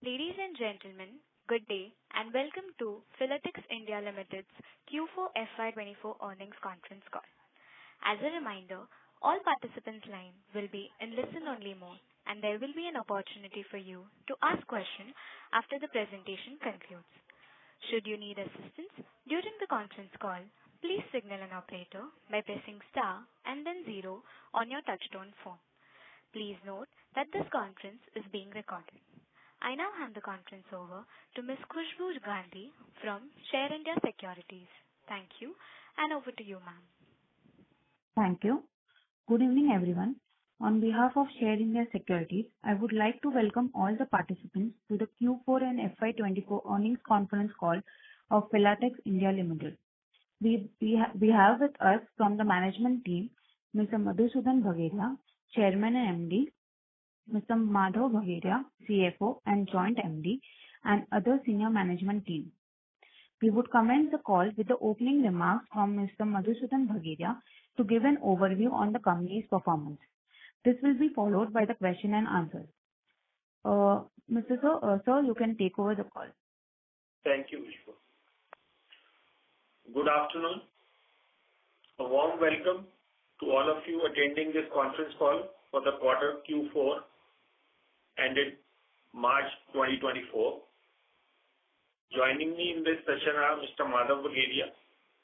Ladies and gentlemen, good day and welcome to Filatex India Limited's Q4 FY24 earnings conference call. As a reminder, all participants' line will be in listen-only mode and there will be an opportunity for you to ask questions after the presentation concludes. Should you need assistance during the conference call, please signal an operator by pressing star and then 0 on your touchtone phone. Please note that this conference is being recorded. I now hand the conference over to Ms. Khushbu Gandhi from Share India Securities. Thank you, and over to you, ma'am. Thank you. Good evening, everyone. On behalf of Share India Securities, I would like to welcome all the participants to the Q4 and FY24 earnings conference call of Filatex India Limited. We have with us from the management team, Mr. Madhusudan Bhageria, Chairman and MD, Mr. Madhav Bhageria, CFO and Joint MD, and other senior management team. We would commence the call with the opening remarks from Mr. Madhusudan Bhageria to give an overview on the company's performance. This will be followed by the question and answers. Sir, you can take over the call. Thank you, Vishwa. Good afternoon. A warm welcome to all of you attending this conference call for the quarter Q4 ended March 2024. Joining me in this session are Mr. Madhav Bhageria,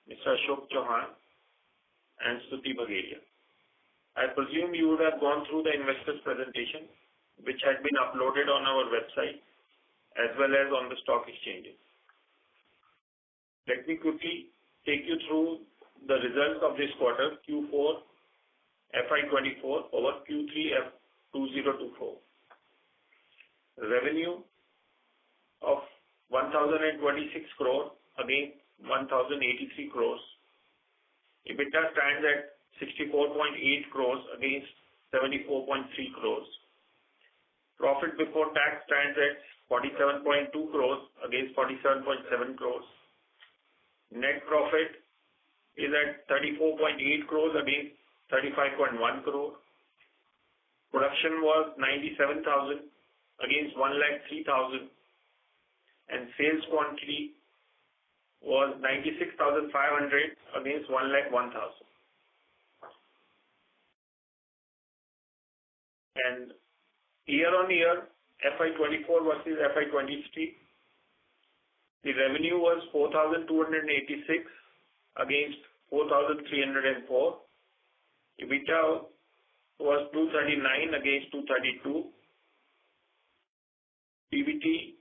Mr. Ashok Chauhan, and Stuti Bhageria. I presume you would have gone through the investors presentation, which had been uploaded on our website as well as on the stock exchanges. Let me quickly take you through the results of this quarter, Q4 FY24 over Q3 F2024. Revenue of 1,026 crore against 1,083 crores. EBITDA stands at 64.8 crores against 74.3 crores. Profit before tax stands at 47.2 crores against 47.7 crores. Net profit is at 34.8 crores against 35.1 crore. Production was 97,000 against 103,000 and sales quantity was 96,500 against 101,000. And year on year, FY24 versus FY23, the revenue was 4,286 against 4,304. EBITDA was 239 against 232. PBT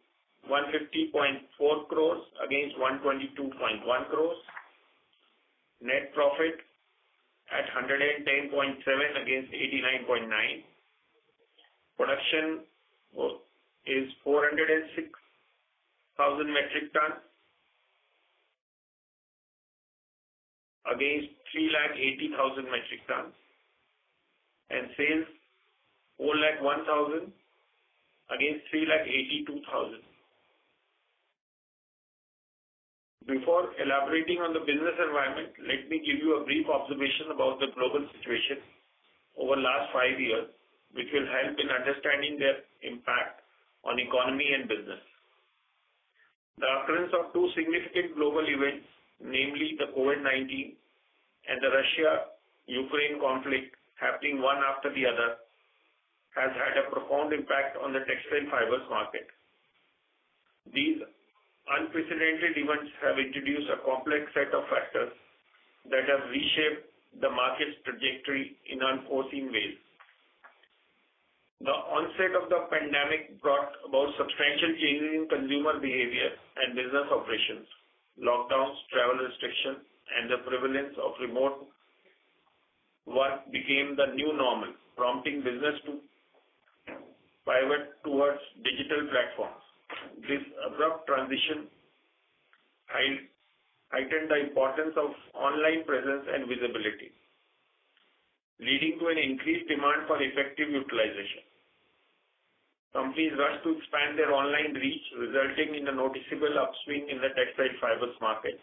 150.4 crores against 122.1 crores. Net profit at 110.7 against 89.9. Production is 406,000 metric tons against 380,000 metric tons, and sales 401,000 against 382,000. Before elaborating on the business environment, let me give you a brief observation about the global situation over the last 5 years, which will help in understanding their impact on economy and business. The occurrence of two significant global events, namely the COVID-19 and the Russia-Ukraine conflict happening one after the other, has had a profound impact on the textile fibers market. These unprecedented events have introduced a complex set of factors that have reshaped the market's trajectory in unforeseen ways. The onset of the pandemic brought about substantial changes in consumer behavior and business operations. Lockdowns, travel restrictions, and the prevalence of remote work became the new normal, prompting business to pivot towards digital platforms. This abrupt transition heightened the importance of online presence and visibility, leading to an increased demand for effective utilization. Companies rushed to expand their online reach, resulting in a noticeable upswing in the textile fibers market,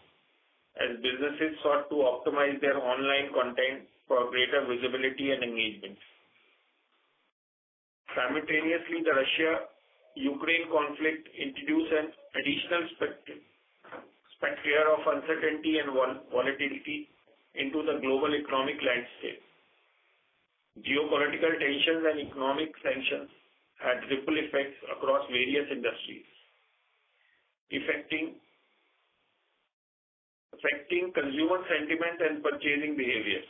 as businesses sought to optimize their online content for greater visibility and engagement. Simultaneously, the Russia Ukraine conflict introduced an additional specter of uncertainty and volatility into the global economic landscape. Geopolitical tensions and economic sanctions had ripple effects across various industries, affecting consumer sentiment and purchasing behavior.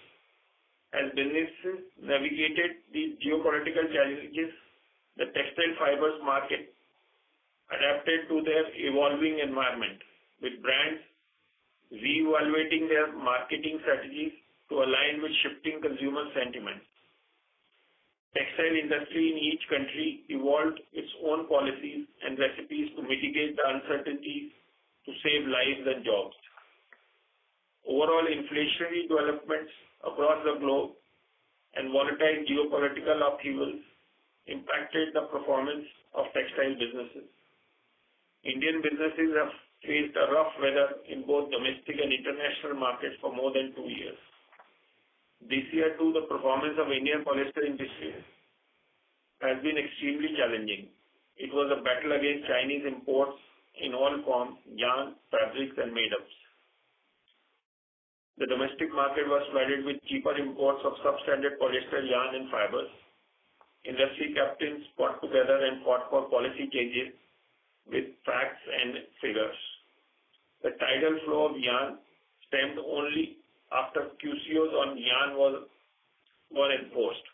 As businesses navigated these geopolitical challenges, the textile fibers market adapted to their evolving environment, with brands reevaluating their marketing strategies to align with shifting consumer sentiments. Textile industry in each country evolved its own policies and recipes to mitigate the uncertainties to save lives and jobs. Overall inflationary developments across the globe and volatile geopolitical upheavals impacted the performance of textile businesses. Indian businesses have faced a rough weather in both domestic and international markets for more than 2 years. This year too, the performance of Indian polyester industry has been extremely challenging. It was a battle against Chinese imports in all forms, yarn, fabrics and made-ups. The domestic market was flooded with cheaper imports of substandard polyester yarn and fibers. Industry captains fought together and fought for policy changes with facts and figures. The tidal flow of yarn stemmed only after QCOs on yarn were enforced.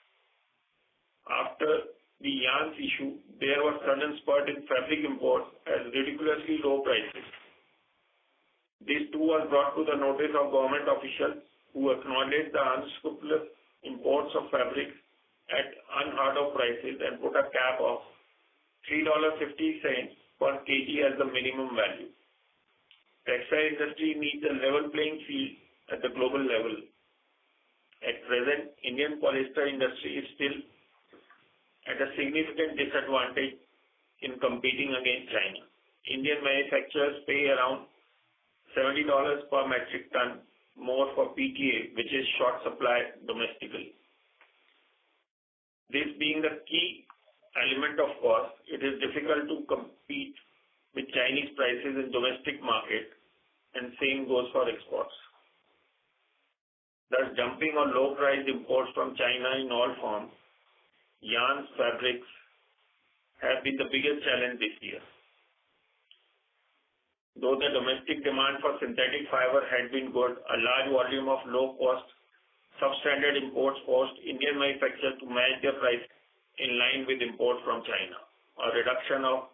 After the yarns issue, there was sudden spurt in fabric imports at ridiculously low prices. This too was brought to the notice of government officials who acknowledged the unscrupulous imports of fabrics at unheard of prices and put a cap of $3.50 per kg as the minimum value. Textile industry needs a level playing field at the global level. At present, Indian polyester industry is still at a significant disadvantage in competing against China. Indian manufacturers pay around $70 per metric ton more for PTA, which is short supply domestically. This being the key element of cost, it is difficult to compete with Chinese prices in domestic market, and same goes for exports. Thus, dumping or low-priced imports from China in all forms, yarns, fabrics, have been the biggest challenge this year. Though the domestic demand for synthetic fiber had been good, a large volume of low-cost substandard imports forced Indian manufacturers to manage their price in line with imports from China. A reduction of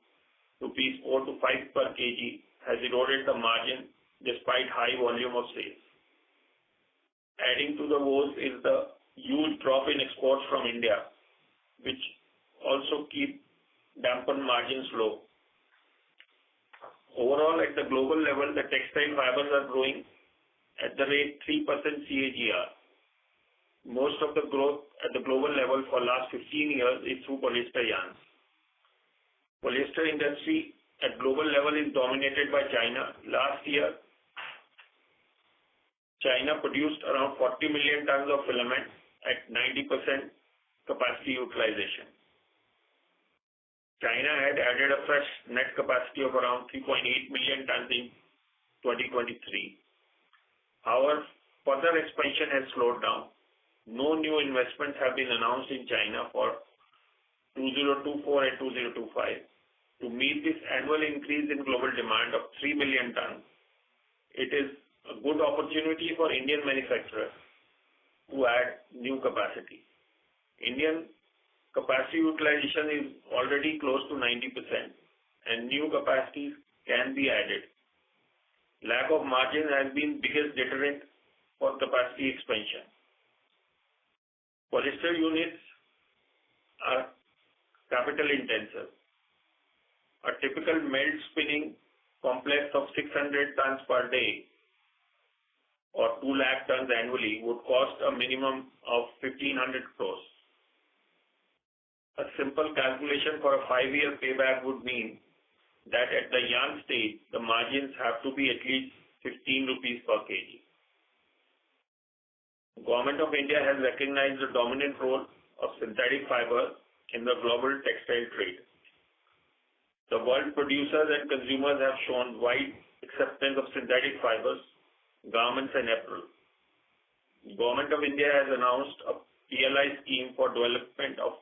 rupees 4 to 5 per kg has eroded the margin despite high volume of sales. Adding to the woes is the huge drop in exports from India, which also dampen margins low. Overall, at the global level, the textile fibers are growing at the rate 3% CAGR. Most of the growth at the global level for last 15 years is through polyester yarns. Polyester industry at global level is dominated by China. Last year, China produced around 40 million tons of filament at 90% capacity utilization. China had added a fresh net capacity of around 3.8 million tons in 2023. However, further expansion has slowed down. No new investments have been announced in China for 2024 and 2025. To meet this annual increase in global demand of 3 million tons, it is a good opportunity for Indian manufacturers to add new capacity. Indian capacity utilization is already close to 90% and new capacities can be added. Lack of margin has been biggest deterrent for capacity expansion. Polyester units are capital intensive. A typical melt spinning complex of 600 tons per day or 2 lakh tons annually would cost a minimum of 1,500 crores. A simple calculation for a 5-year payback would mean that at the yarn stage, the margins have to be at least 15 rupees per kg. Government of India has recognized the dominant role of synthetic fiber in the global textile trade. The world producers and consumers have shown wide acceptance of synthetic fibers, garments and apparel. Government of India has announced a PLI scheme for development of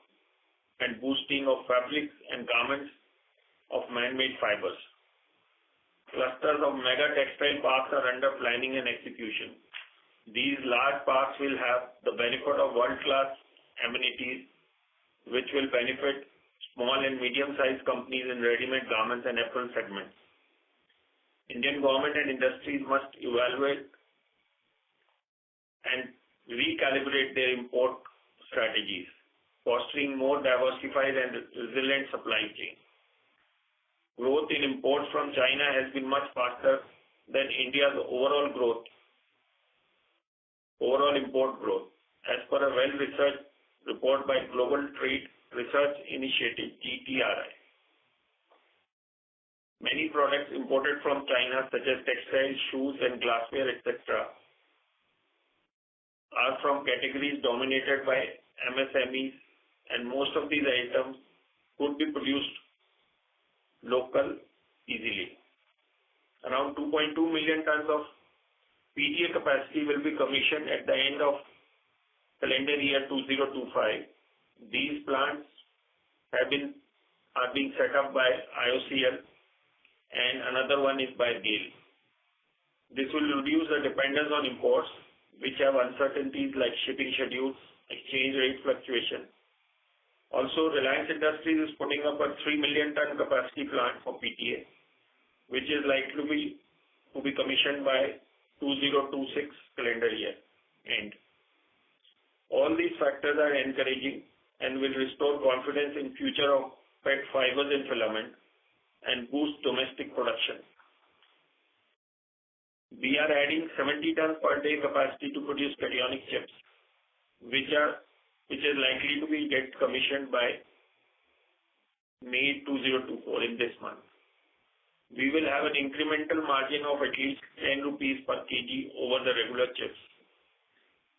and boosting of fabrics and garments of man-made fibers. Clusters of mega textile parks are under planning and execution. These large parks will have the benefit of world-class amenities, which will benefit small and medium-sized companies in ready-made garments and apparel segments. Indian government and industries must evaluate and recalibrate their import strategies, fostering more diversified and resilient supply chain. Growth in imports from China has been much faster than India's overall import growth, as per a well-researched report by Global Trade Research Initiative, GTRI. Many products imported from China, such as textiles, shoes, and glassware, etc., are from categories dominated by MSMEs, and most of these items could be produced local easily. Around 2.2 million tons of PTA capacity will be commissioned at the end of calendar year 2025. These plants are being set up by IOCL, and another one is by GAIL. This will reduce the dependence on imports, which have uncertainties like shipping schedules, exchange rate fluctuation. Also, Reliance Industries is putting up a 3 million ton capacity plant for PTA, which is likely to be commissioned by 2026 calendar year end. All these factors are encouraging and will restore confidence in future of PET fibers and filament and boost domestic production. We are adding 70 tons per day capacity to produce cationic chips, which is likely to be get commissioned by May 2024 in this month. We will have an incremental margin of at least 10 rupees per kg over the regular chips.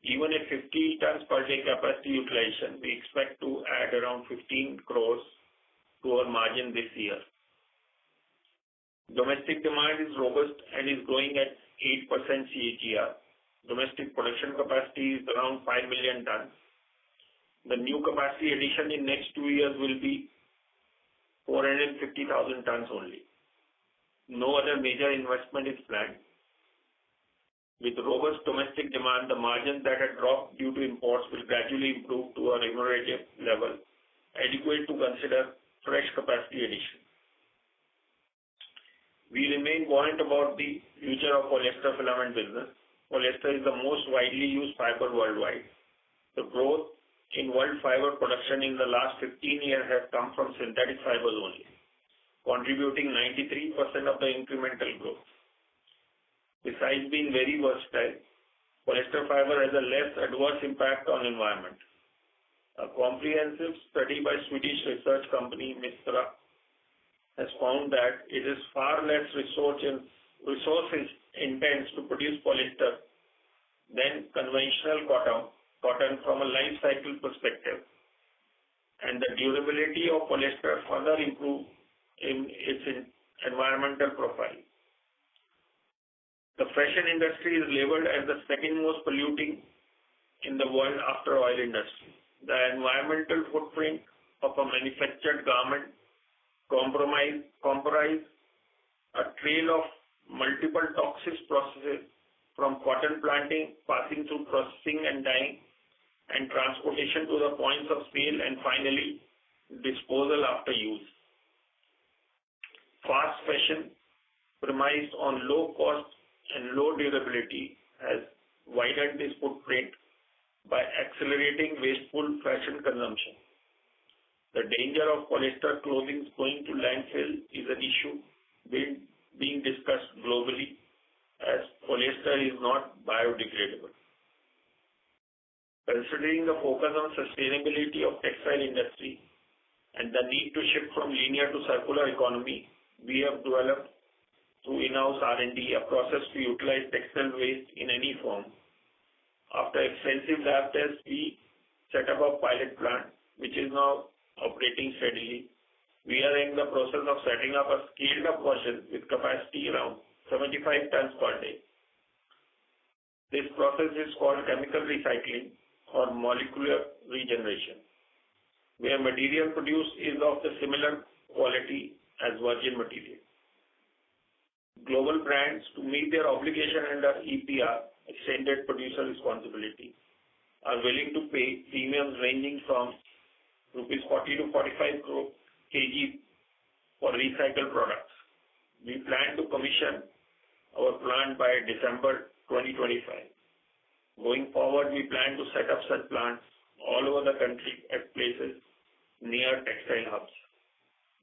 Even at 50 tons per day capacity utilization, we expect to add around 15 crores to our margin this year. Domestic demand is robust and is growing at 8% CAGR. Domestic production capacity is around 5 million tons. The new capacity addition in next 2 years will be 450,000 tons only. No other major investment is planned. With robust domestic demand, the margins that had dropped due to imports will gradually improve to a remunerative level, adequate to consider fresh capacity addition. We remain buoyant about the future of polyester filament business. Polyester is the most widely used fiber worldwide. The growth in world fiber production in the last 15 years has come from synthetic fibers only, contributing 93% of the incremental growth. Besides being very versatile, polyester fiber has a less adverse impact on environment. A comprehensive study by Swedish research company Mistra has found that it is far less resources intense to produce polyester than conventional cotton from a life cycle perspective, and the durability of polyester further improve in its environmental profile. The fashion industry is labeled as the second most polluting in the world after oil industry. The environmental footprint of a manufactured garment comprise a trail of multiple toxic processes from cotton planting, passing through processing and dyeing, and transportation to the points of sale, and finally disposal after use. Fast fashion, premised on low cost and low durability, has widened this footprint by accelerating wasteful fashion consumption. The danger of polyester clothing going to landfill is an issue being discussed globally, as polyester is not biodegradable. Considering the focus on sustainability of textile industry and the need to shift from linear to circular economy, we have developed through in-house R&D a process to utilize textile waste in any form. After extensive lab tests, we set up a pilot plant which is now operating steadily. We are in the process of setting up a scaled-up version with capacity around 75 tons per day. This process is called chemical recycling or molecular regeneration, where material produced is of the similar quality as virgin material. Global brands, to meet their obligation under EPR, Extended Producer Responsibility, are willing to pay premiums ranging from rupees 40 to 45 crore kg for recycled products. We plan to commission our plant by December 2025. Going forward, we plan to set up such plants all over the country at places near textile hubs.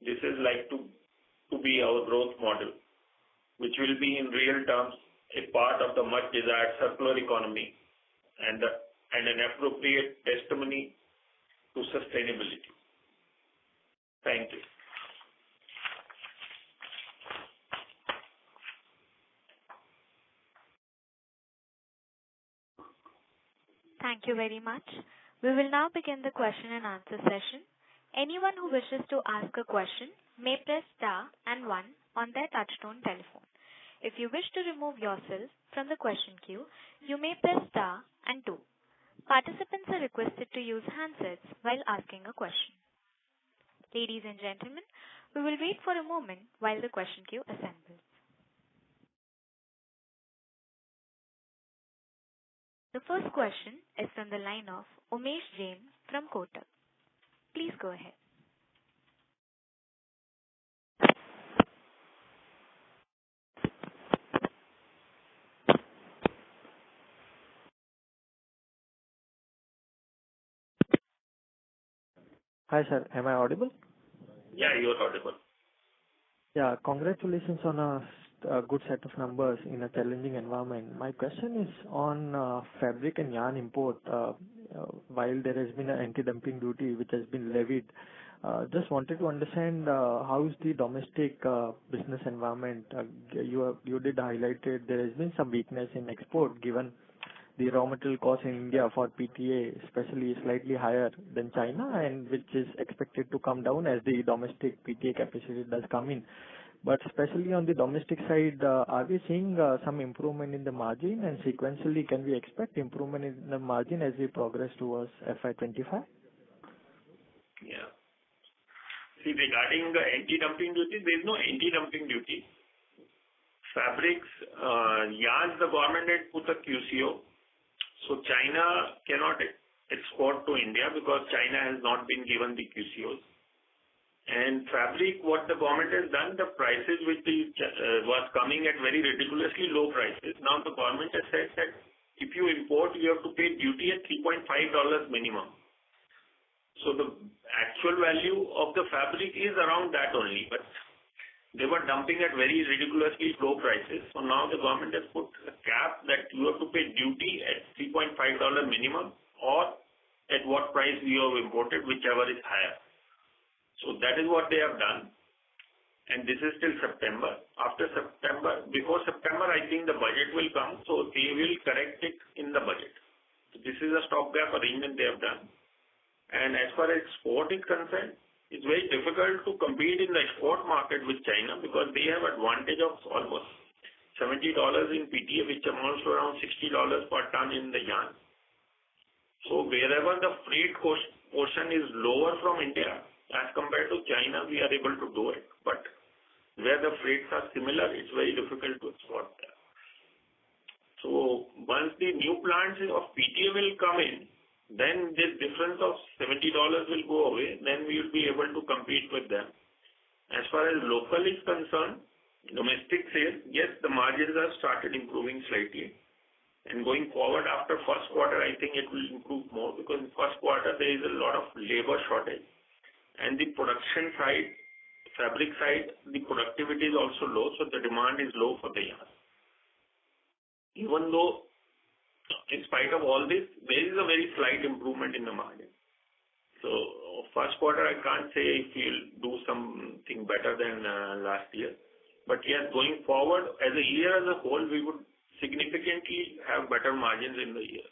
This is like to be our growth model, which will be in real terms a part of the much desired circular economy and an appropriate testimony to sustainability. Thank you. Thank you very much. We will now begin the question and answer session. Anyone who wishes to ask a question may press star and 1 on their touchtone telephone. If you wish to remove yourself from the question queue, you may press star and 2. Participants are requested to use handsets while asking a question. Ladies and gentlemen, we will wait for a moment while the question queue assembles. The first question is from the line of Umesh Jain from Kotak. Please go ahead. Hi, sir. Am I audible? Yeah, you are audible. Yeah, congratulations on a good set of numbers in a challenging environment. My question is on fabric and yarn import. While there has been an anti-dumping duty which has been levied, just wanted to understand how is the domestic business environment. You did highlight it. There has been some weakness in export given the raw material cost in India for PTA, especially slightly higher than China, and which is expected to come down as the domestic PTA capacity does come in. But especially on the domestic side, are we seeing some improvement in the margin, and sequentially can we expect improvement in the margin as we progress towards FY25? Yeah. See, regarding the anti-dumping duty, there is no anti-dumping duty. Fabrics, yarns, the government had put a QCO. So China cannot export to India because China has not been given the QCOs. And fabric, what the government has done, the prices which was coming at very ridiculously low prices. Now the government has said that if you import, you have to pay duty at $3.5 minimum. So the actual value of the fabric is around that only, but they were dumping at very ridiculously low prices. So now the government has put a cap that you have to pay duty at $3.5 minimum or at what price you have imported, whichever is higher. So that is what they have done. And this is till September. After September, before September, I think the budget will come. So they will correct it in the budget. So this is a stopgap arrangement they have done. And as far as export is concerned, it's very difficult to compete in the export market with China because they have advantage of almost $70 in PTA, which amounts to around $60 per ton in the yarn. So wherever the freight portion is lower from India as compared to China, we are able to do it. But where the freights are similar, it's very difficult to export there. So once the new plants of PTA will come in, then this difference of $70 will go away. Then we will be able to compete with them. As far as local is concerned, domestic sales, yes, the margins have started improving slightly. And going forward after first quarter, I think it will improve more because in first quarter there is a lot of labor shortage. And the production side, fabric side, the productivity is also low, so the demand is low for the yarn. Even though in spite of all this, there is a very slight improvement in the margin. So first quarter, I can't say if we'll do something better than last year. But yes, going forward, as a year as a whole, we would significantly have better margins in the year.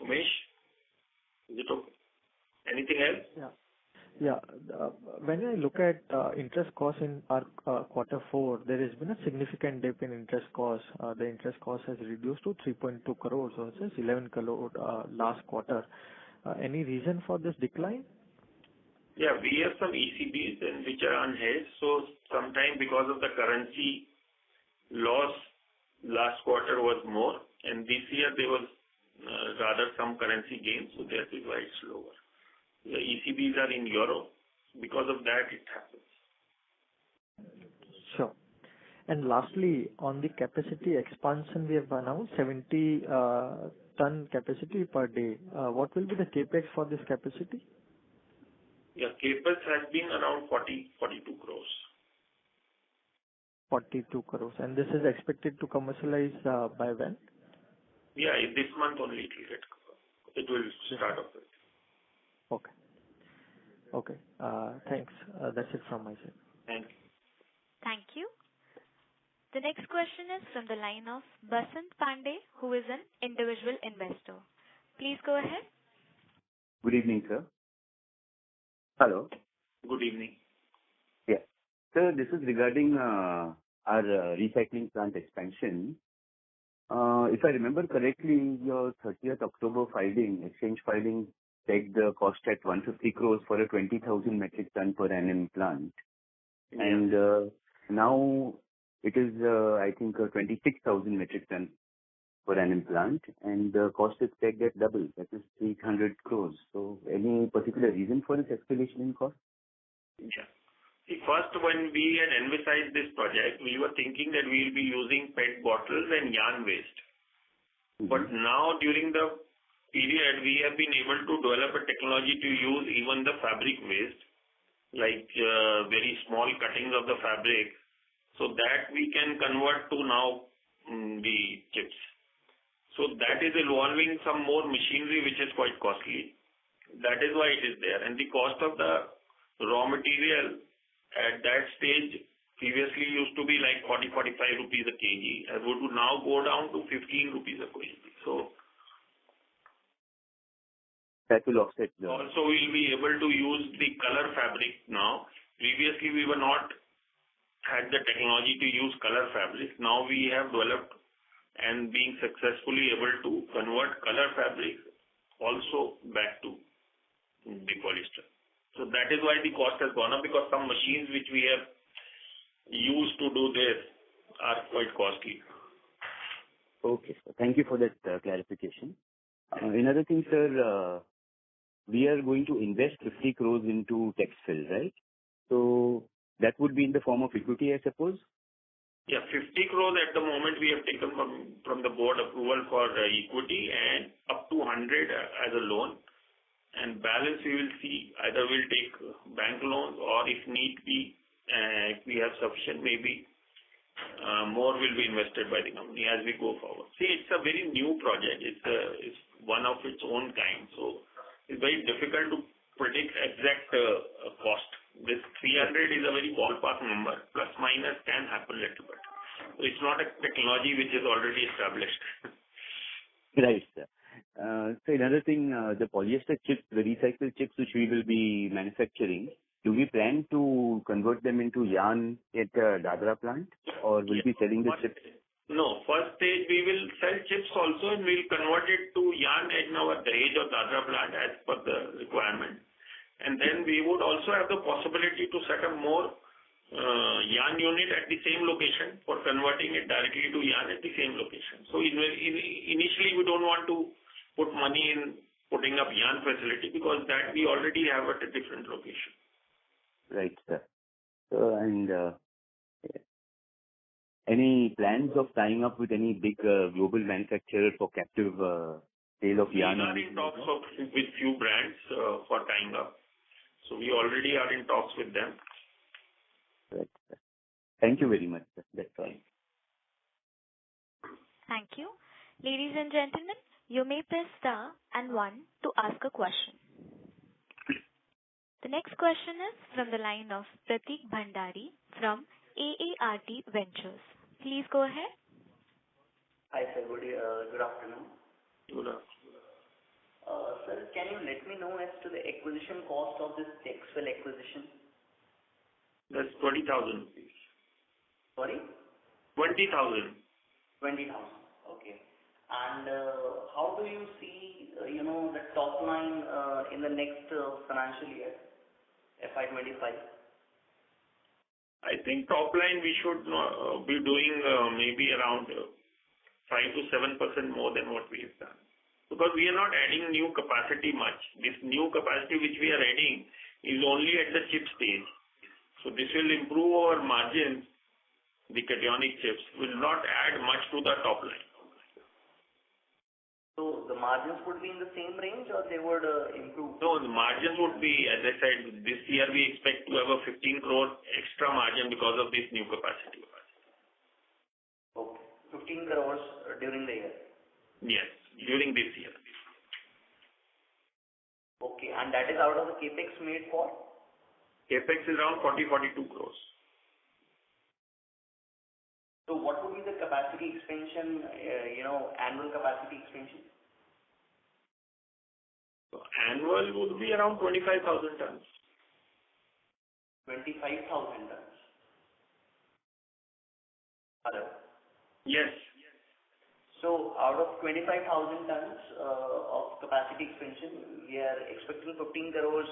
Umesh, is it okay? Anything else? Yeah. Yeah. When I look at interest cost in our quarter four, there has been a significant dip in interest cost. The interest cost has reduced to 3.2 crores versus 11 crore last quarter. Any reason for this decline? Yeah, we have some ECBs and which are unhedged. So sometime because of the currency loss, last quarter was more, and this year there was rather some currency gain, so that is why it's lower. The ECBs are in euro. Because of that, it happens. Sure. And lastly, on the capacity expansion, we have announced 70 ton capacity per day. What will be the CapEx for this capacity? Yeah, CapEx has been around 42 crores. 42 crores. And this is expected to commercialize by when? Yeah, this month only it will start off with. Okay. Okay. Thanks. That's it from my side. Thank you. Thank you. The next question is from the line of Basant Pandey, who is an individual investor. Please go ahead. Good evening, sir. Hello. Good evening. Yeah. Sir, this is regarding our recycling plant expansion. If I remember correctly, your 30th October filing, exchange filing, pegged the cost at 150 crores for a 20,000 metric ton per annum plant. Yeah. And now it is, I think, 26,000 metric ton per annum plant, and the cost is pegged at double, that is 300 crores. So any particular reason for this escalation in cost? Yeah. See, first, when we had envisaged this project, we were thinking that we will be using PET bottles and yarn waste. Mm-hmm. But now, during the period, we have been able to develop a technology to use even the fabric waste, like very small cuttings of the fabric, so that we can convert to now the chips. So that is involving some more machinery, which is quite costly. That is why it is there. And the cost of the raw material at that stage previously used to be like 40-45 rupees a kg, and would now go down to 15 rupees a kg. So that will offset the... Also, we'll be able to use the color fabric now. Previously, we were not had the technology to use color fabric. Now we have developed and being successfully able to convert color fabric also back to the polyester. So that is why the cost has gone up, because some machines which we have used to do this are quite costly. Okay, sir. Thank you for that clarification. Another thing, sir, we are going to invest 50 crores into Texfil, right? So that would be in the form of equity, I suppose? Yeah, 50 crores at the moment we have taken from the board approval for equity, and up to 100 as a loan. And balance we will see, either we'll take bank loans, or if need be, if we have sufficient, maybe more will be invested by the company as we go forward. See, it's a very new project. It's one of its own kind. So it's very difficult to predict exact cost. This 300 is a very ballpark number. Plus minus can happen a little bit. So it's not a technology which is already established. Right, sir. So another thing, the polyester chips, the recycled chips which we will be manufacturing, do we plan to convert them into yarn at Dadra plant, or will we be selling the chips? No, first stage we will sell chips also, and we'll convert it to yarn at our Dahej or Dadra plant as per the requirement. And then we would also have the possibility to set up more yarn unit at the same location for converting it directly to yarn at the same location. So initially we don't want to put money in putting up yarn facility, because that we already have at a different location. Right, sir. So, and any plans of tying up with any big global manufacturer for captive sale of yarn? We are in talks with few brands for tying up. So we already are in talks with them. Right, sir. Thank you very much, sir. That's all. Thank you. Ladies and gentlemen, you may press star and 1 to ask a question. The next question is from the line of Pratik Bhandari from AART Ventures. Please go ahead. Hi, sir. Good afternoon. Good afternoon. Sir, can you let me know as to the acquisition cost of this Texwell acquisition? That's 20,000 rupees. Sorry? 20,000. 20,000. Okay. And how do you see, the top line in the next financial year, FY25? I think top line we should be doing maybe around 5 to 7% more than what we have done. Because we are not adding new capacity much. This new capacity which we are adding is only at the chip stage. So this will improve our margins. The cationic chips will not add much to the top line. So the margins would be in the same range or they would improve? No, the margins would be, as I said, this year we expect to have a 15 crore extra margin because of this new capacity. Okay. 15 crores during the year? Yes, during this year. Okay. And that is out of the capex made for? Capex is around 40-42 crores. So what would be the capacity expansion, annual capacity expansion? So annual would be around 25,000 tons. 25,000 tons. Hello? Yes. So out of 25,000 tons of capacity expansion, we are expecting 15 crores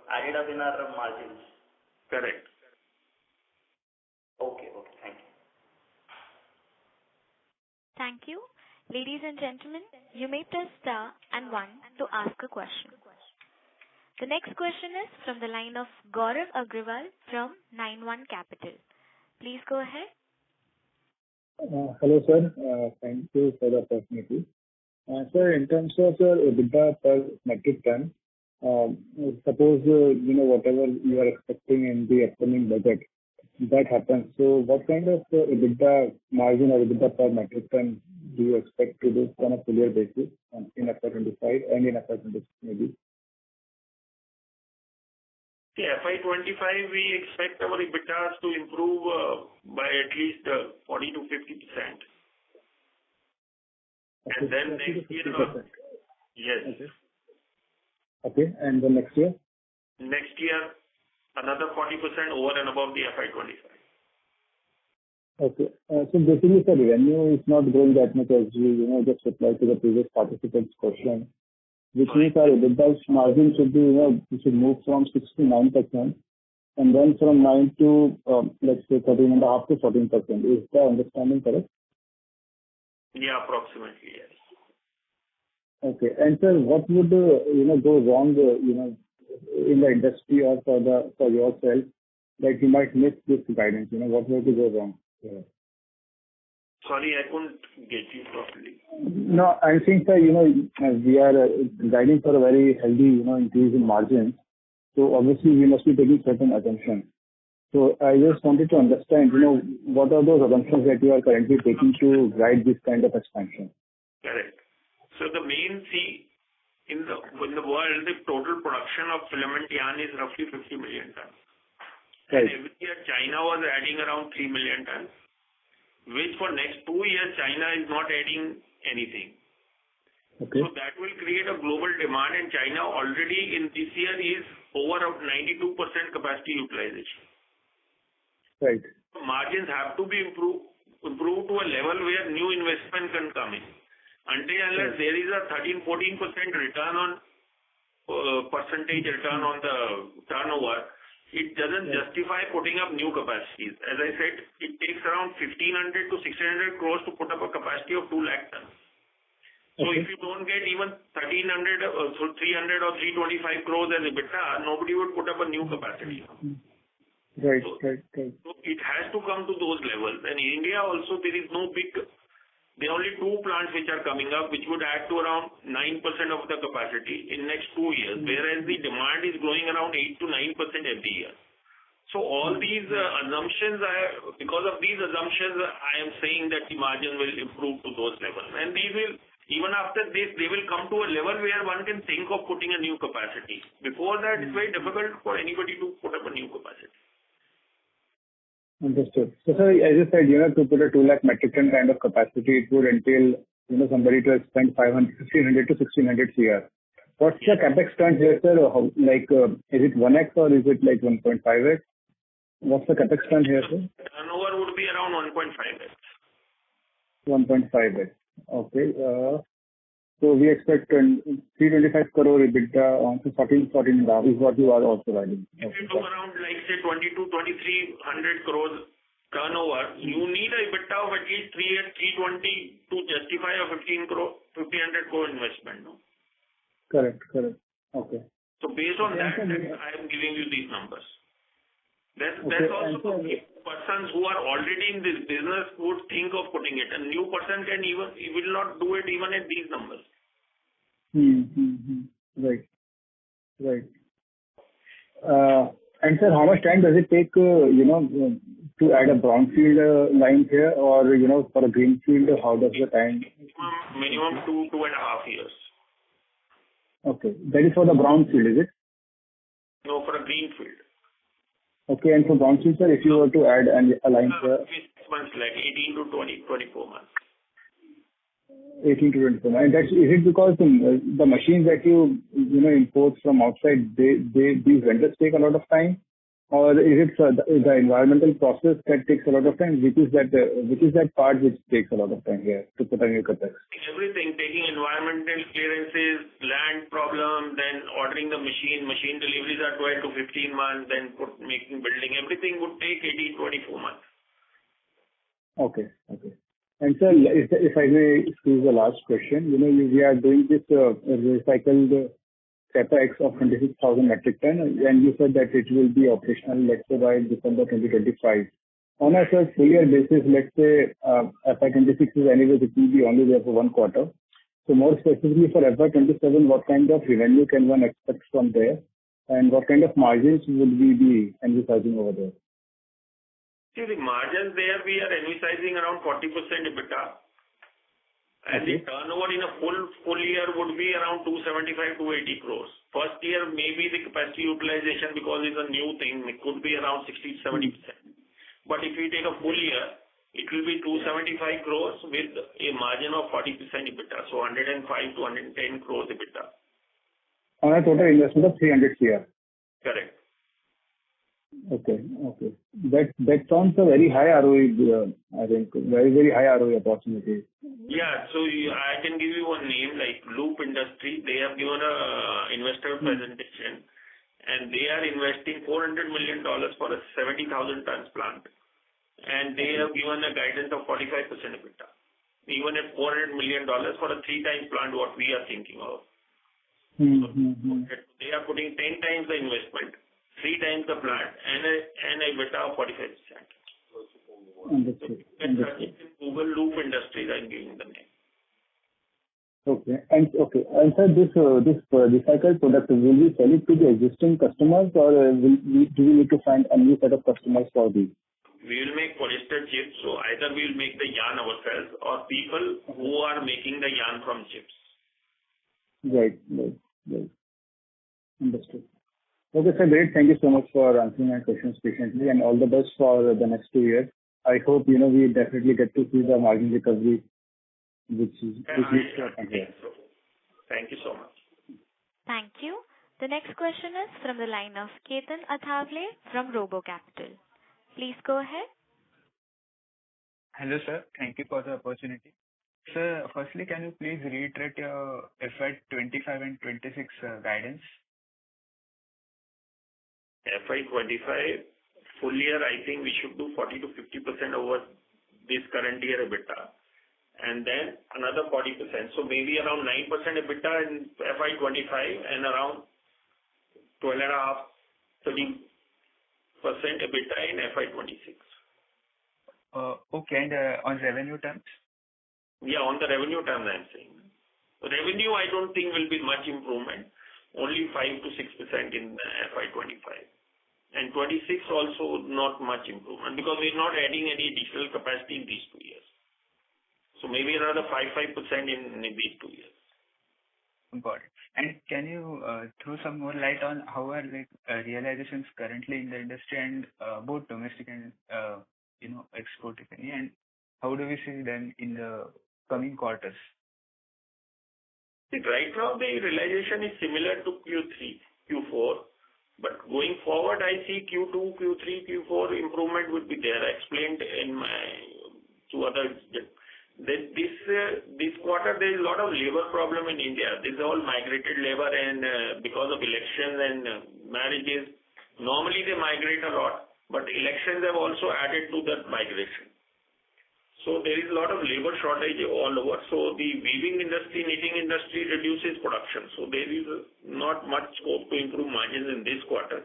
added up in our margins. Correct. Okay, thank you. Thank you. Ladies and gentlemen, you may press star and 1 to ask a question. The next question is from the line of Gaurav Agrawal from 91 Capital. Please go ahead. Hello, sir. Thank you for the opportunity. Sir, in terms of your EBITDA per metric ton, suppose, whatever you are expecting in the upcoming budget, that happens. So what kind of EBITDA margin or EBITDA per metric ton do you expect to do on a full year basis in FY25 and in FY26 maybe? FY25 we expect our EBITDAs to improve by at least 40 to 50%. Okay. And then next year, 50%. Yes. Okay, and the next year? Next year, another 40% over and above the FY25. Okay. So basically, the revenue is not growing that much as you just replied to the previous participant's question, which means our EBITDA margin should be, we should move from 6 to 9%, and then from 9 to, let's say, 13.5 to 14%. Is the understanding correct? Yeah, approximately, yes. Okay. And sir, what would, go wrong, in the industry or for yourself, that you might miss this guidance? What would go wrong? Yeah. Sorry, I couldn't get you properly. No, I think that, we are guiding for a very healthy, increase in margins. So obviously we must be taking certain assumptions. So I just wanted to understand, what are those assumptions that you are currently taking to guide this kind of expansion? Correct. So the main in the world, the total production of filament yarn is roughly 50 million tons. Right. And every year China was adding around 3 million tons, which for next 2 years China is not adding anything. Okay. So that will create a global demand, and China already in this year is over 92% capacity utilization. Right. So margins have to be improved to a level where new investment can come in. Unless there is a 13-14% return on the turnover, it doesn't justify putting up new capacities. As I said, it takes around 1,500 to 1,600 crores to put up a capacity of 2 lakh tons. So if you don't get even 1,300 or 300 or 325 crores as EBITDA, nobody would put up a new capacity. Right. So Right. it has to come to those levels. And in India also there is no there are only 2 plants which are coming up, which would add to around 9% of the capacity in next 2 years, whereas the demand is growing around 8 to 9% every year. So all these assumptions, because of these assumptions, I am saying that the margin will improve to those levels. And these will, even after this, they will come to a level where one can think of putting a new capacity. Before that, it's very difficult for anybody to put up a new capacity. Understood. So, sir, as you said, to put a 2 lakh metric ton kind of capacity, it would entail, somebody to spend 1,500 to 1,600 CR. What's the CapEx turn here, sir? Is it 1x or is it like 1.5x? What's the CapEx turn here, sir? Turnover would be around 1.5x. 1.5x. Okay. So we expect 325 crore EBITDA on 14.5 is what you are also guiding. If you do around, like, say, 2,300 crores turnover, you need a EBITDA of at least 320 to justify a 1,500 crore investment, no? Correct. Okay. So based on that, I am giving you these numbers. That's also persons who are already in this business would think of putting it. A new person he will not do it even at these numbers. Right. And sir, how much time does it take, to add a brownfield line here, or for a greenfield? How does the time? Minimum 2.5 years. Okay, that is for the brownfield, is it? No, for a greenfield. Okay, and for brownfield, sir, if you were to add a line here, 6 months, like 18 to 24 months. 18 to 24 months. And is it because the machines that you import from outside, these vendors take a lot of time, or is it the environmental process that takes a lot of time? Which is that part which takes a lot of time here to put a new CapEx? Everything, taking environmental clearances, land problem, then ordering the machine deliveries are 12 to 15 months, then making building, everything would take 18, 24 months. Okay. And sir, if I may squeeze the last question, we are doing this recycled CapEx of 26,000 metric ton, and you said that it will be operational, let's say, by December 2025. On a full year basis, let's say, FY26 is anyway, it will be only there for 1 quarter. So more specifically for FY27, what kind of revenue can one expect from there, and what kind of margins would we be envisaging over there? See, the margins there, we are envisaging around 40% EBITDA. And the turnover in a full year would be around 275 to 80 crores. First year, maybe the capacity utilization, because it's a new thing, it could be around 60 to 70%. But if we take a full year, it will be 275 crores with a margin of 40% EBITDA. So 105 to 110 crores EBITDA. On a total investment of 300 CR. Correct. Okay. That sounds a very high ROE, I think. Very, very high ROE opportunity. Yeah. So I can give you one name, like Loop Industry. They have given a investor presentation, and they are investing $400 million for a 70,000 tons plant. And they have given a guidance of 45% EBITDA. Even at $400 million for a 3 times plant, what we are thinking of. They are putting 10 times the investment, 3 times the plant, and a EBITDA of 45%. Understood. Google Loop Industries, I'm giving the name. Okay. And sir, this recycled product, will we sell it to the existing customers, or do we need to find a new set of customers for these? We will make polyester chips, so either we will make the yarn ourselves or people who are making the yarn from chips. Right. Understood. Okay, sir, great. Thank you so much for answering my questions patiently, and all the best for the next 2 years. I hope, we definitely get to see the margin recovery, which needs to happen here. Thank you so much. Thank you. The next question is from the line of Ketan Athavale from Robo Capital. Please go ahead. Hello, sir. Thank you for the opportunity. Sir, firstly, can you please reiterate your FY25 and 26 guidance? FY25, full year, I think we should do 40 to 50% over this current year EBITDA. And then another 40%. So maybe around 9% EBITDA in FY25 and around 12.5, 13% EBITDA in FY26. Okay, and on revenue terms? Yeah, on the revenue terms, I'm saying. Revenue, I don't think will be much improvement. Only 5 to 6% in FY25. And 26 also not much improvement, because we're not adding any additional capacity in these 2 years. So maybe another 5% in these 2 years. Got it. And can you throw some more light on how are realizations currently in the industry, and both domestic and export, if any, and how do we see them in the coming quarters? See, right now the realization is similar to Q3, Q4, but going forward, I see Q2, Q3, Q4 improvement would be there. I explained in my to others that this quarter there is a lot of labor problem in India. This is all migrated labor and because of elections and marriages, normally they migrate a lot, but elections have also added to that migration. So there is a lot of labor shortage all over. So the weaving industry, knitting industry reduces production. So there is not much scope to improve margins in this quarter.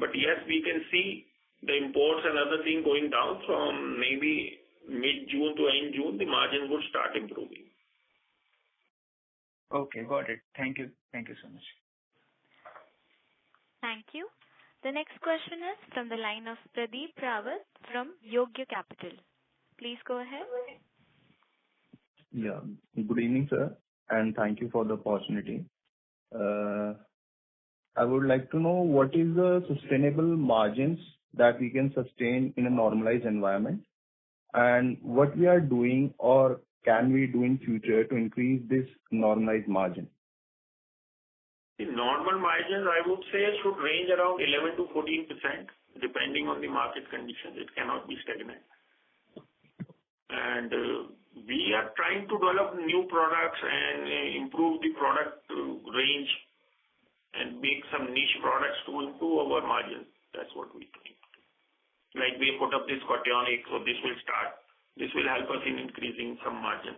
But yes, we can see the imports and other things going down from maybe mid-June to end June, the margins would start improving. Okay, got it. Thank you. Thank you so much. Thank you. The next question is from the line of Pradeep Rawat from Yogya Capital. Please go ahead. Yeah. Good evening, sir, and thank you for the opportunity. I would like to know what is the sustainable margins that we can sustain in a normalized environment, and what we are doing or can we do in future to increase this normalized margin? The normal margins, I would say, should range around 11 to 14%, depending on the market conditions. It cannot be stagnant. And we are trying to develop new products and improve the product range and make some niche products to improve our margins. That's what we think. Like we put up this cationic, so this will start. This will help us in increasing some margin.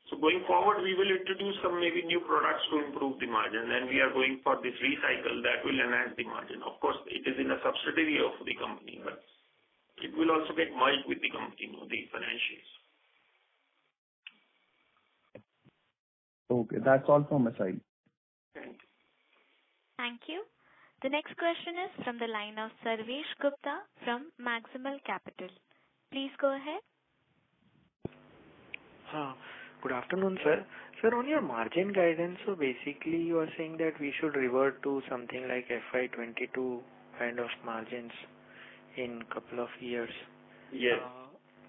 So going forward, we will introduce some maybe new products to improve the margin, and we are going for this recycle that will enhance the margin. Of course, it is in a subsidiary of the company, but it will also get merged with the company, the financials. Okay, that's all from my side. Thank you. Thank you. The next question is from the line of Sarvesh Gupta from Maximal Capital. Please go ahead. Good afternoon, sir. Sir, on your margin guidance, so basically you are saying that we should revert to something like FY22 kind of margins in couple of years. Yes.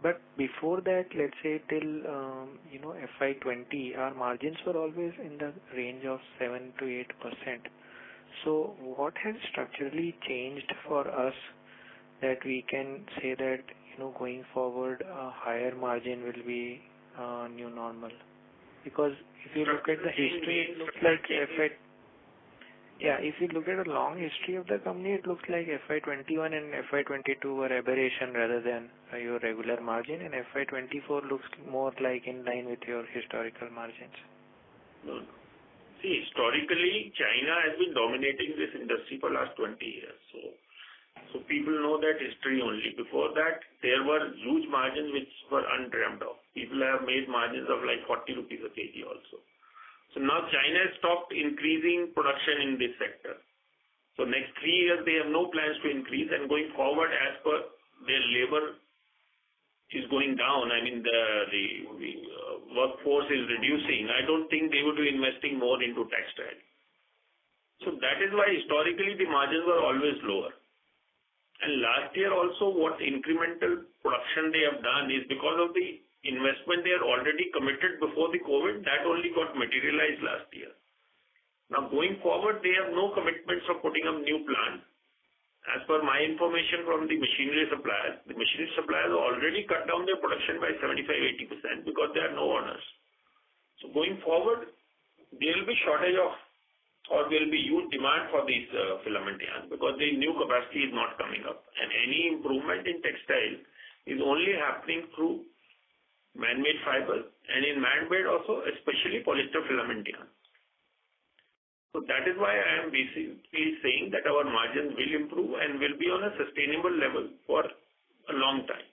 But before that, let's say till FY20, our margins were always in the range of 7 to 8%. So what has structurally changed for us that we can say that going forward a higher margin will be new normal? Because if you look at the history, it looks like if you look at a long history of the company, it looks like FY21 and FY22 were aberration rather than your regular margin, and FY24 looks more like in line with your historical margins. No. See, historically, China has been dominating this industry for last 20 years. So people know that history only. Before that, there were huge margins which were undreamt of. People have made margins of like 40 rupees a kg also. So now China has stopped increasing production in this sector. So next 3 years, they have no plans to increase, and going forward, as per their labor is going down, I mean the workforce is reducing, I don't think they would be investing more into textile. So that is why historically the margins were always lower. And last year also what incremental production they have done is because of the investment they had already committed before the COVID, that only got materialized last year. Now going forward, they have no commitments of putting up new plants. As per my information from the machinery suppliers already cut down their production by 75-80% because there are no orders. So going forward, there will be shortage of, or there will be huge demand for these filament yarn because the new capacity is not coming up. And any improvement in textile is only happening through man-made fibers, and in man-made also, especially polyester filament yarn. So that is why I am basically saying that our margins will improve and will be on a sustainable level for a long time.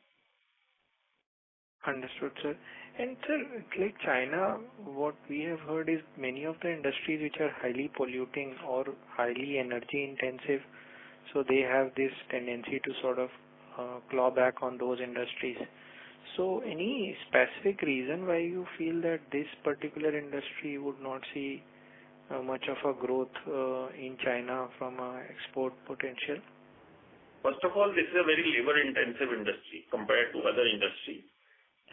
Understood, sir. And sir, like China, what we have heard is many of the industries which are highly polluting or highly energy intensive, so they have this tendency to sort of claw back on those industries. So any specific reason why you feel that this particular industry would not see much of a growth in China from export potential? First of all, this is a very labor-intensive industry compared to other industries.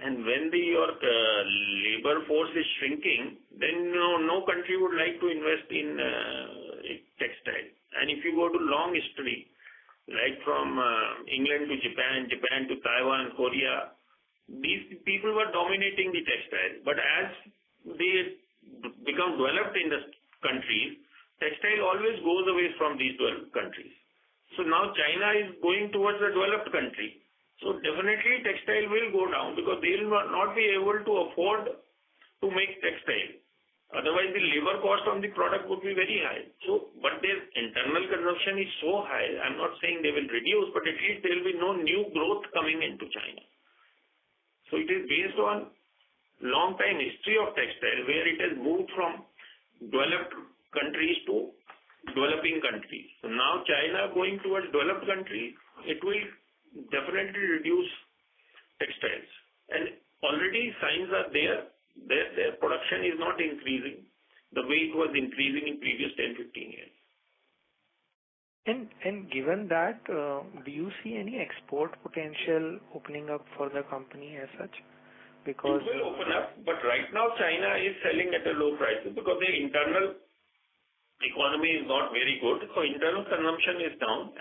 And when your labor force is shrinking, then no country would like to invest in textile. And if you go to long history, like from England to Japan, Japan to Taiwan, Korea, these people were dominating the textile. But as they become developed in the countries, textile always goes away from these developed countries. So now China is going towards a developed country. So definitely textile will go down because they will not be able to afford to make textile. Otherwise, the labor cost on the product would be very high. So, but their internal consumption is so high, I'm not saying they will reduce, but at least there will be no new growth coming into China. So it is based on long time history of textile where it has moved from developed countries to developing countries. So now China going towards developed countries, it will definitely reduce textiles. And already signs are there. Their production is not increasing the way it was increasing in previous 10-15 years. And given that, do you see any export potential opening up for the company as such? Because it will open up, but right now China is selling at a low price because their internal economy is not very good. So internal consumption is down.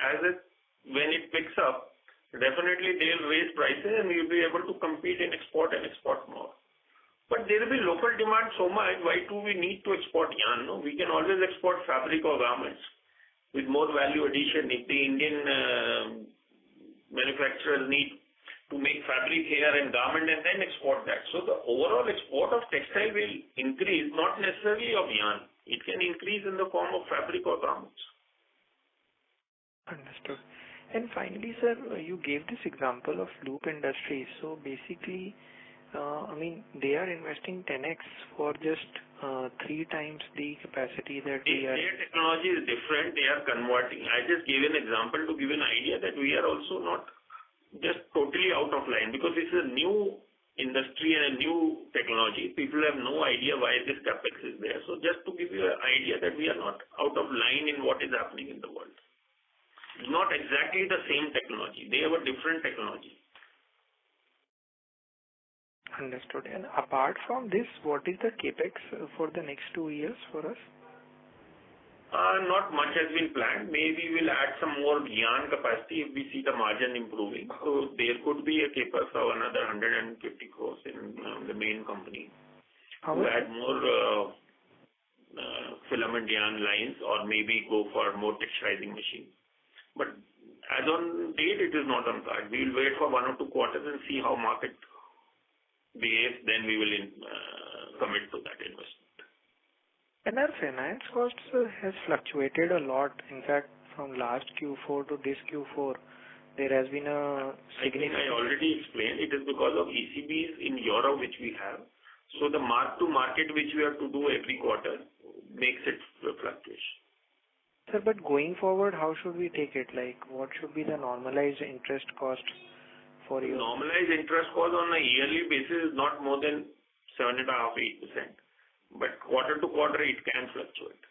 When it picks up, definitely they'll raise prices and we'll be able to compete in export and export more. But there will be local demand so much, why do we need to export yarn? No? We can always export fabric or garments with more value addition. If the Indian manufacturers need to make fabric here and garment and then export that. So the overall export of textile will increase, not necessarily of yarn. It can increase in the form of fabric or garments. Understood. And finally, sir, you gave this example of loop industry. So basically, they are investing 10x for just 3 times the capacity that we are. Their technology is different. They are converting. I just gave an example to give an idea that we are also not just totally out of line because this is a new industry and a new technology. People have no idea why this capex is there. So just to give you an idea that we are not out of line in what is happening in the world. It's not exactly the same technology. They have a different technology. Understood. And apart from this, what is the capex for the next 2 years for us? Not much has been planned. Maybe we'll add some more yarn capacity if we see the margin improving. So there could be a capex of another 150 crores in the main company to add more filament yarn lines or maybe go for more texturizing machines. But as on date, it is not on card. We will wait for 1 or 2 quarters and see how market behaves. Then we will commit to that investment. And our finance costs has fluctuated a lot. In fact, from last Q4 to this Q4, there has been a significant. I think I already explained. It is because of ECBs in Europe which we have. So the mark to market which we have to do every quarter makes it fluctuation. Sir, but going forward, how should we take it? Like, what should be the normalized interest cost for you? Normalized interest cost on a yearly basis is not more than 7.5-8%. But quarter to quarter, it can fluctuate.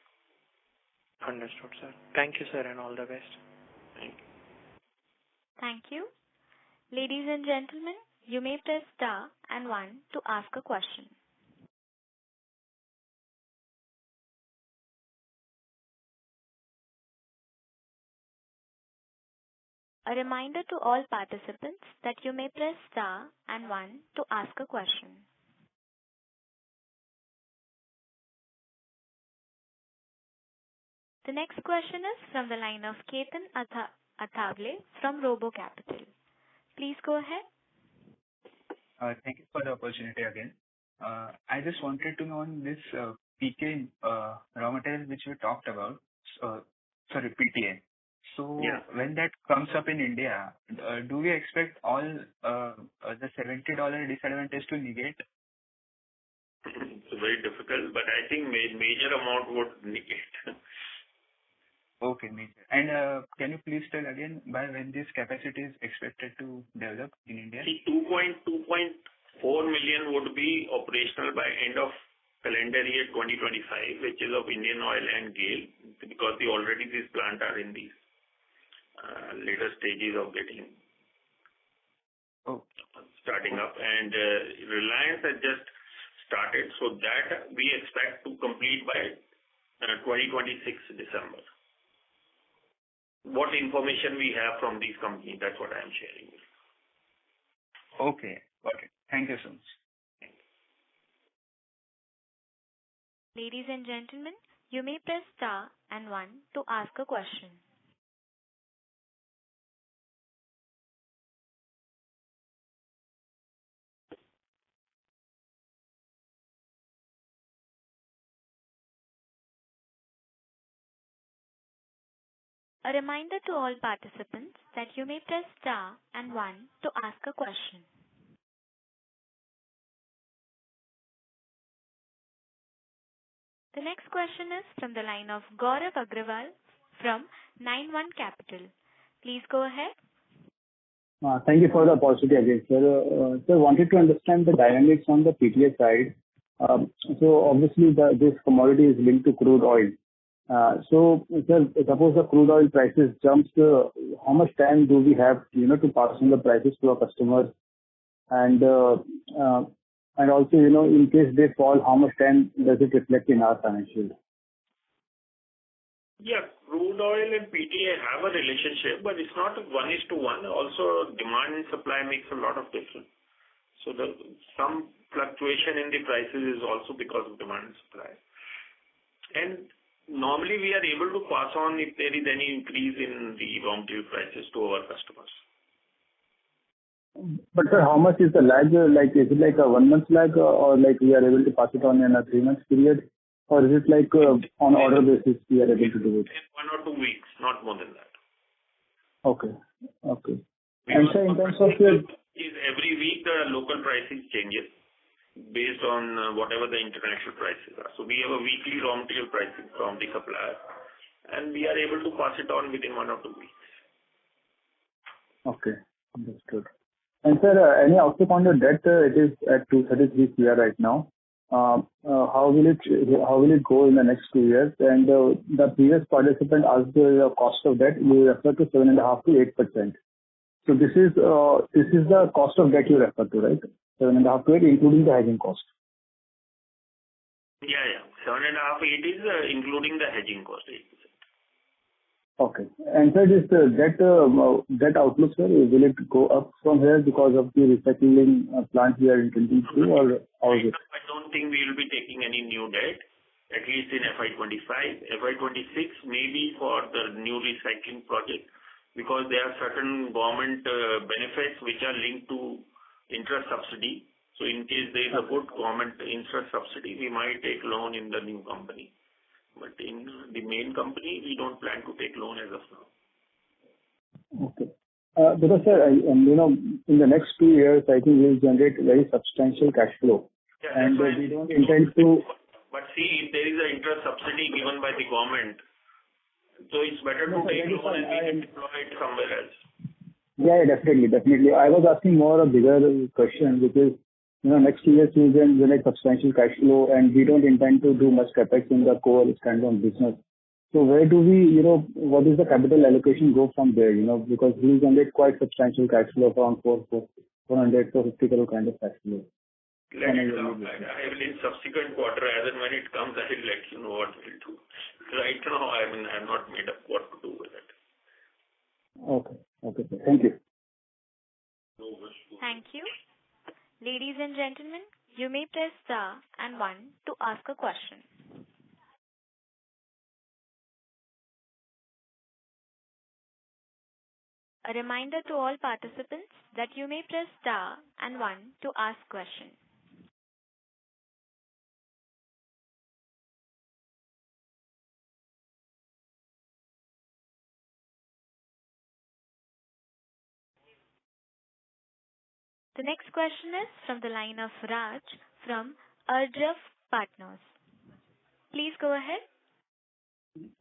Understood, sir. Thank you, sir, and all the best. Thank you. Thank you. Ladies and gentlemen, you may press star and 1 to ask a question. A reminder to all participants that you may press star and 1 to ask a question. The next question is from the line of Ketan Athavale from Robo Capital. Please go ahead. Thank you for the opportunity again. I just wanted to know on this PK raw material which we talked about, PTA. So when that comes up in India, do we expect all the $70 disadvantage to negate? It's very difficult, but I think major amount would negate. Okay, major. And can you please tell again by when this capacity is expected to develop in India? See, 2.4 million would be operational by end of calendar year 2025, which is of Indian Oil and GAIL, because already these plants are in these later stages of getting starting up, and Reliance has just started, so that we expect to complete by 2026 December. What information we have from these companies, that's what I am sharing with you. Okay. Got it. Thank you so much. Ladies and gentlemen, you may press star and one to ask a question. A reminder to all participants that you may press star and one to ask a question. The next question is from the line of Gaurav Agrawal from 91 Capital. Please go ahead. Thank you for the opportunity again, sir. Sir, wanted to understand the dynamics on the PTA side. So obviously, this commodity is linked to crude oil. So, sir, suppose the crude oil prices jumps, how much time do we have, to pass on the prices to our customers? And also, in case they fall, how much time does it reflect in our financials? Yeah, crude oil and PTA have a relationship, but it's not 1:1. Also, demand and supply makes a lot of difference. So some fluctuation in the prices is also because of demand and supply. And normally we are able to pass on if there is any increase in the raw material prices to our customers. But sir, how much is the lag? Like, is it like a 1 month lag, or like we are able to pass it on in a 3 months period? Or is it like on order basis we are able to do it? In 1 or 2 weeks, not more than that. Okay. And sir, in terms of your... Every week the local prices changes based on whatever the international prices are. So we have a weekly raw material pricing from the supplier, and we are able to pass it on within 1 or 2 weeks. Okay, understood. And sir, any outlook on your debt? It is at 233 crore right now. How will it go in the next 2 years? And the previous participant asked the cost of debt. You refer to 7.5 to 8%. So this is the cost of debt you refer to, right? 7.5 to 8, including the hedging cost. Yeah. 7.5, 8 is including the hedging cost, 8%. Okay. And sir, this debt outlook, sir, will it go up from here because of the recycling plant we are intending to, or how is it? I don't think we will be taking any new debt, at least in FY25. FY26 maybe for the new recycling project, because there are certain government benefits which are linked to interest subsidy. So in case there is a good government interest subsidy, we might take loan in the new company. But in the main company, we don't plan to take loan as of now. Okay. Because sir, in the next 2 years, I think we'll generate very substantial cash flow. Yeah, and we don't intend to... But see, if there is an interest subsidy given by the government, so it's better to take loan and we can deploy it somewhere else. Yeah, definitely. I was asking more a bigger question, which is, next 2 years we will generate substantial cash flow, and we don't intend to do much capex in the core standalone business. So where do we, what is the capital allocation go from there? Because we generate quite substantial cash flow, around 400 to 50 crore kind of cash flow. Let it come. I will in subsequent quarter, as and when it comes, I will let you know what we'll do. Right now, I'm not made up what to do with it. Okay, sir. Thank you. Thank you. Ladies and gentlemen, you may press star and one to ask a question. A reminder to all participants that you may press star and one to ask question. The next question is from the line of Raj from Arjav Partners. Please go ahead.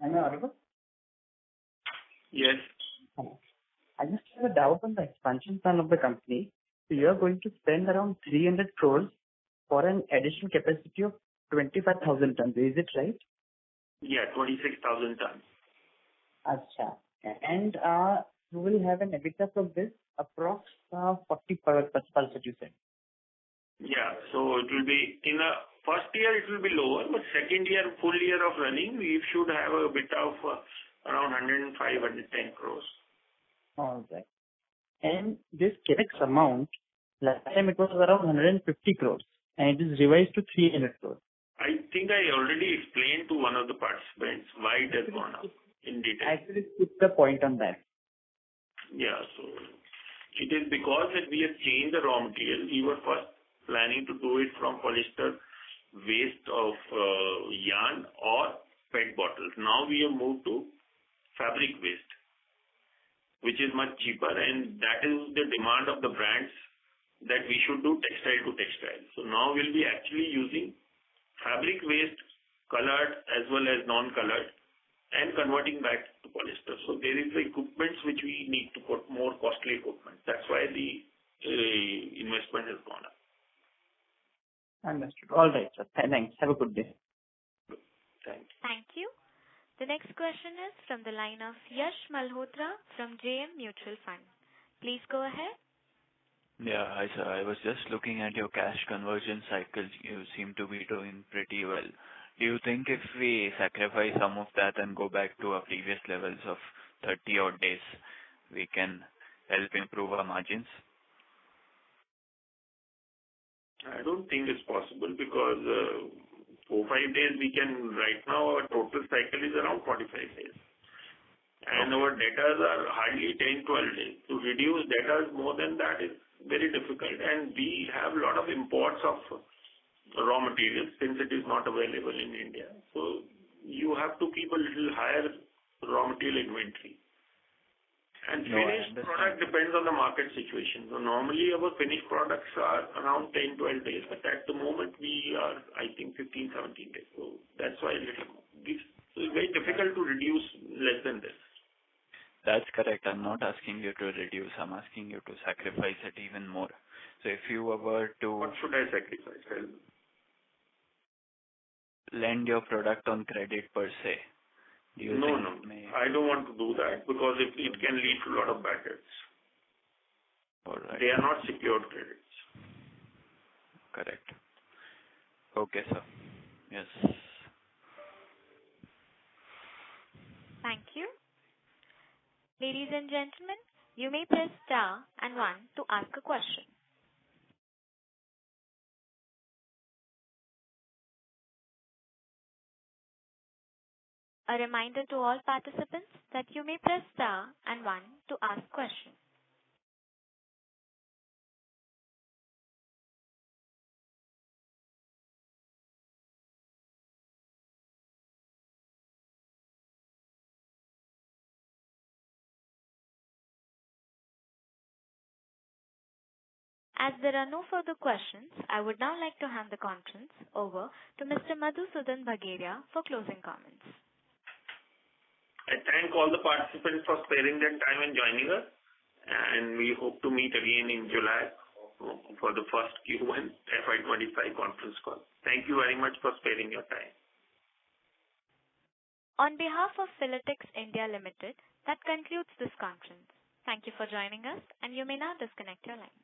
Am I audible? Yes. I just have a doubt on the expansion plan of the company. So you are going to spend around 300 crores for an additional capacity of 25,000 tons. Is it right? Yeah, 26,000 tons. Acha. And you will have an EBITDA from this approx 40%, you said. Yeah. So it will be in a first year, it will be lower, but second year, full year of running, we should have a bit of around 105, 110 crores. All right. And this CapEx amount, last time it was around 150 crores, and it is revised to 300 crores. I think I already explained to one of the participants why it has gone up in detail. Actually, skip the point on that. Yeah. So it is because that we have changed the raw material. We were first planning to do it from polyester waste of yarn or PET bottles. Now we have moved to fabric waste, which is much cheaper, and that is the demand of the brands that we should do textile to textile. So now we'll be actually using fabric waste, colored as well as non-colored, and converting back to polyester. So there is the equipment which we need to put, more costly equipment. That's why the investment has gone up. Understood. All right, sir. Thanks. Have a good day. Thank you. Thank you. The next question is from the line of Yash Malhotra from JM Mutual Fund. Please go ahead. Yeah, hi sir. I was just looking at your cash conversion cycle. You seem to be doing pretty well. Do you think if we sacrifice some of that and go back to our previous levels of 30 odd days, we can help improve our margins? I don't think it's possible because 4-5 days we can. Right now our total cycle is around 45 days. And our debtors are hardly 10-12 days. To reduce debtors more than that is very difficult. And we have a lot of imports of raw materials since it is not available in India. So you have to keep a little higher raw material inventory. And finished product depends on the market situation. So normally our finished products are around 10-12 days, but at the moment we are, I think, 15-17 days. So that's why it's very difficult to reduce less than this. That's correct. I'm not asking you to reduce. I'm asking you to sacrifice it even more. So if you were to... What should I sacrifice? Lend your product on credit per se. Do you No. I don't want to do that because it can lead to a lot of bad debts. All right. They are not secured credits. Correct. Okay, sir. Yes. Thank you. Ladies and gentlemen, you may press star and 1 to ask a question. A reminder to all participants that you may press star and 1 to ask questions. As there are no further questions, I would now like to hand the conference over to Mr. Madhusudan Bhageria for closing comments. I thank all the participants for sparing their time and joining us, and we hope to meet again in July for the first Q1 FY25 conference call. Thank you very much for sparing your time. On behalf of Filatex India Limited, that concludes this conference. Thank you for joining us, and you may now disconnect your line.